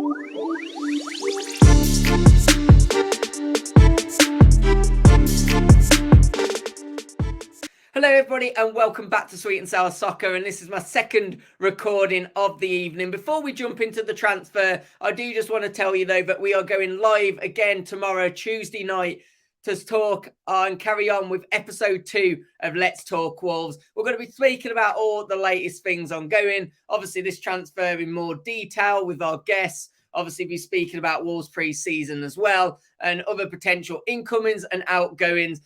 Hello everybody and welcome back to Sweet and Sour Soccer, and this is my second recording of the evening. Before we jump into the transfer, I do just want to tell you though that we are going live again tomorrow, Tuesday night, to talk and carry on with episode 2 of Let's Talk Wolves. We're going to be speaking about all the latest things ongoing, obviously this transfer in more detail with our guests. Obviously, be speaking about Wolves pre-season as well and other potential incomings and outgoings.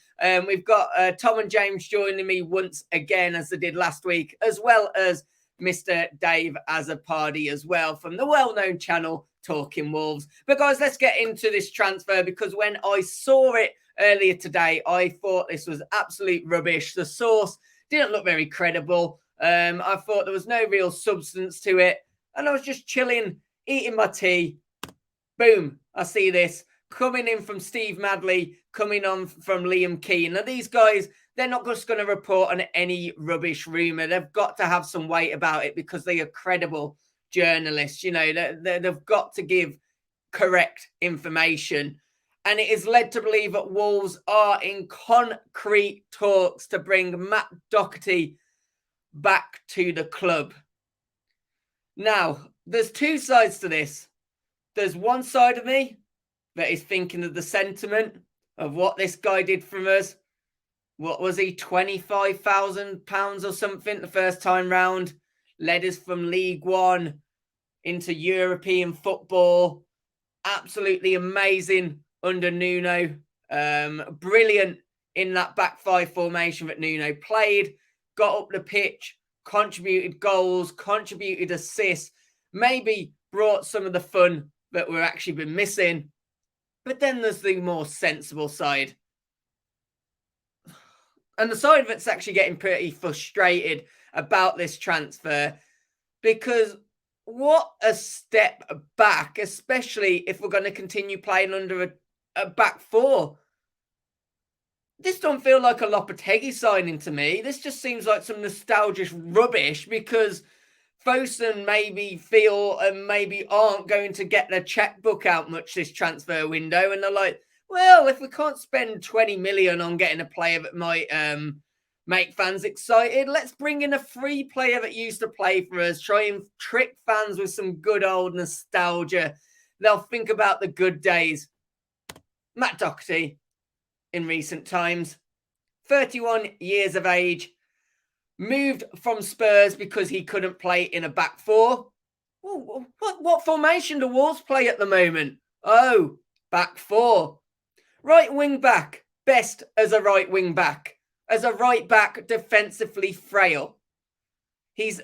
We've got Tom and James joining me once again, as they did last week, as well as Mr. Dave Azzopardi as well from the well-known channel Talking Wolves. But guys, let's get into this transfer, because when I saw it earlier today, I thought this was absolute rubbish. The source didn't look very credible. I thought there was no real substance to it. And I was just chilling, eating my tea. Boom, I see this coming in from Steve Madley, coming on from Liam Keane. Now, these guys, they're not just going to report on any rubbish rumour. They've got to have some weight about it because they are credible journalists. You know, they've got to give correct information. And it is led to believe that Wolves are in concrete talks to bring Matt Doherty back to the club. Now, there's two sides to this. There's one side of me that is thinking of the sentiment of what this guy did from us. What was he, £25,000 or something the first time round? Led us from League One into European football. Absolutely amazing under Nuno. Brilliant in that back five formation that Nuno played. Got up the pitch, contributed goals, contributed assists. Maybe brought some of the fun that we've actually been missing. But then there's the more sensible side. And the side that's actually getting pretty frustrated about this transfer, because what a step back, especially if we're going to continue playing under a back four. This don't feel like a Lopetegui signing to me. This just seems like some nostalgic rubbish, because Fosun maybe feel and maybe aren't going to get their checkbook out much this transfer window. And they're like, well, if we can't spend 20 million on getting a player that might make fans excited, let's bring in a free player that used to play for us, try and trick fans with some good old nostalgia. They'll think about the good days. Matt Doherty, in recent times, 31 years of age, moved from Spurs because he couldn't play in a back four. Ooh, what formation do Wolves play at the moment? Oh, back four. Right wing back, best as a right wing back. As a right back, defensively frail. He's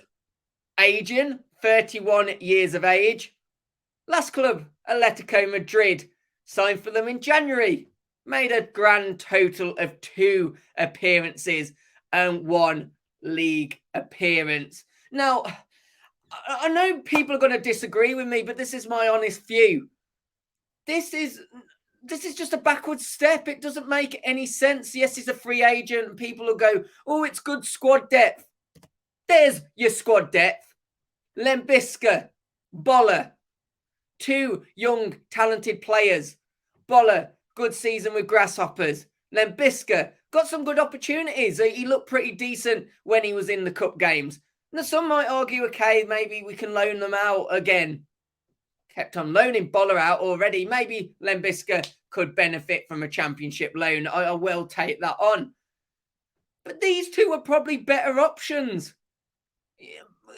aging, 31 years of age. Last club, Atletico Madrid. Signed for them in January. Made a grand total of 2 appearances and 1 league appearance. Now, I know people are going to disagree with me, but this is my honest view. This is just a backward step. It doesn't make any sense. Yes, he's a free agent, and people will go, oh, it's good squad depth. There's your squad depth. Lembisca, Boller, 2 young, talented players. Boller, good season with Grasshoppers. Lembisca, got some good opportunities. He looked pretty decent when he was in the cup games. Now, some might argue, okay, maybe we can loan them out again. Kept on loaning Boller out already. Maybe Lembisca could benefit from a championship loan. I will take that on. But these 2 are probably better options.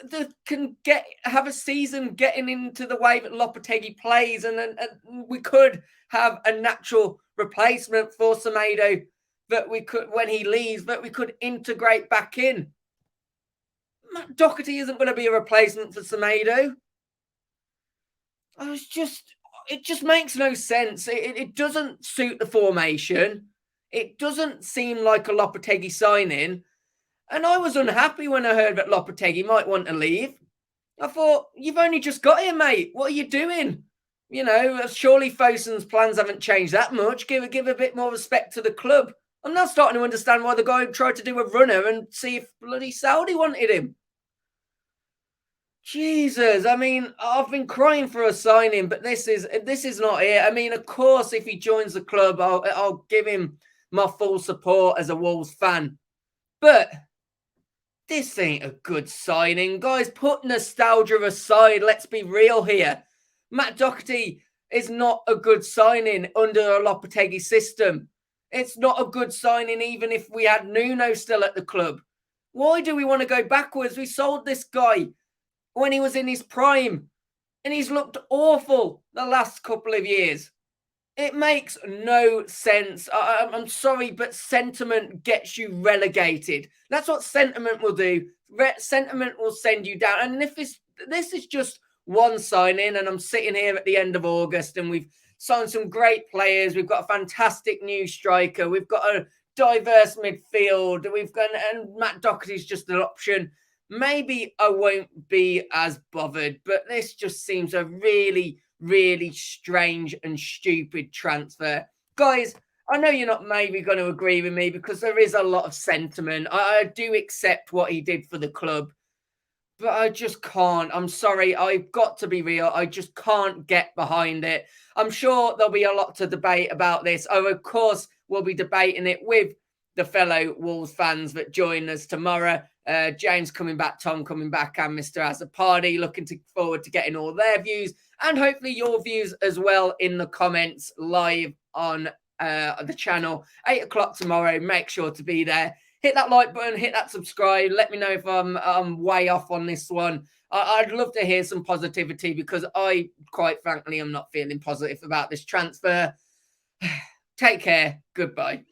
They can have a season getting into the way that Lopetegui plays, and we could have a natural replacement for Semedo that we could, when he leaves, that we could integrate back in. Matt Doherty isn't going to be a replacement for Semedo. It just makes no sense. It doesn't suit the formation. It doesn't seem like a Lopetegui signing. And I was unhappy when I heard that Lopetegui might want to leave. I thought, you've only just got here, mate. What are you doing? You know, surely Fosun's plans haven't changed that much. Give a bit more respect to the club. I'm now starting to understand why the guy tried to do a runner and see if bloody Saudi wanted him. Jesus, I mean, I've been crying for a signing, but this is not it. I mean, of course, if he joins the club, I'll give him my full support as a Wolves fan. But this ain't a good signing, guys. Put nostalgia aside. Let's be real here. Matt Doherty is not a good signing under a Lopetegui system. It's not a good signing even if we had Nuno still at the club. Why do we want to go backwards? We sold this guy when he was in his prime, and he's looked awful the last couple of years. It makes no sense. I'm sorry, but sentiment gets you relegated. That's what sentiment will do. Sentiment will send you down. And if this is just one signing, and I'm sitting here at the end of August, and we've signed some great players. We've got a fantastic new striker. We've got a diverse midfield. And Matt Doherty's just an option. Maybe I won't be as bothered, but this just seems a really, really strange and stupid transfer. Guys, I know you're not maybe going to agree with me because there is a lot of sentiment. I do accept what he did for the club, but I just can't. I'm sorry. I've got to be real. I just can't get behind it. I'm sure there'll be a lot to debate about this. Oh, of course, we'll be debating it with the fellow Wolves fans that join us tomorrow. James coming back, Tom coming back, and Mr. Azzopardi. Looking forward to getting all their views and hopefully your views as well in the comments live on the channel. 8 o'clock tomorrow. Make sure to be there. Hit that like button, hit that subscribe. Let me know if I'm way off on this one. I'd love to hear some positivity because I, quite frankly, am not feeling positive about this transfer. Take care. Goodbye.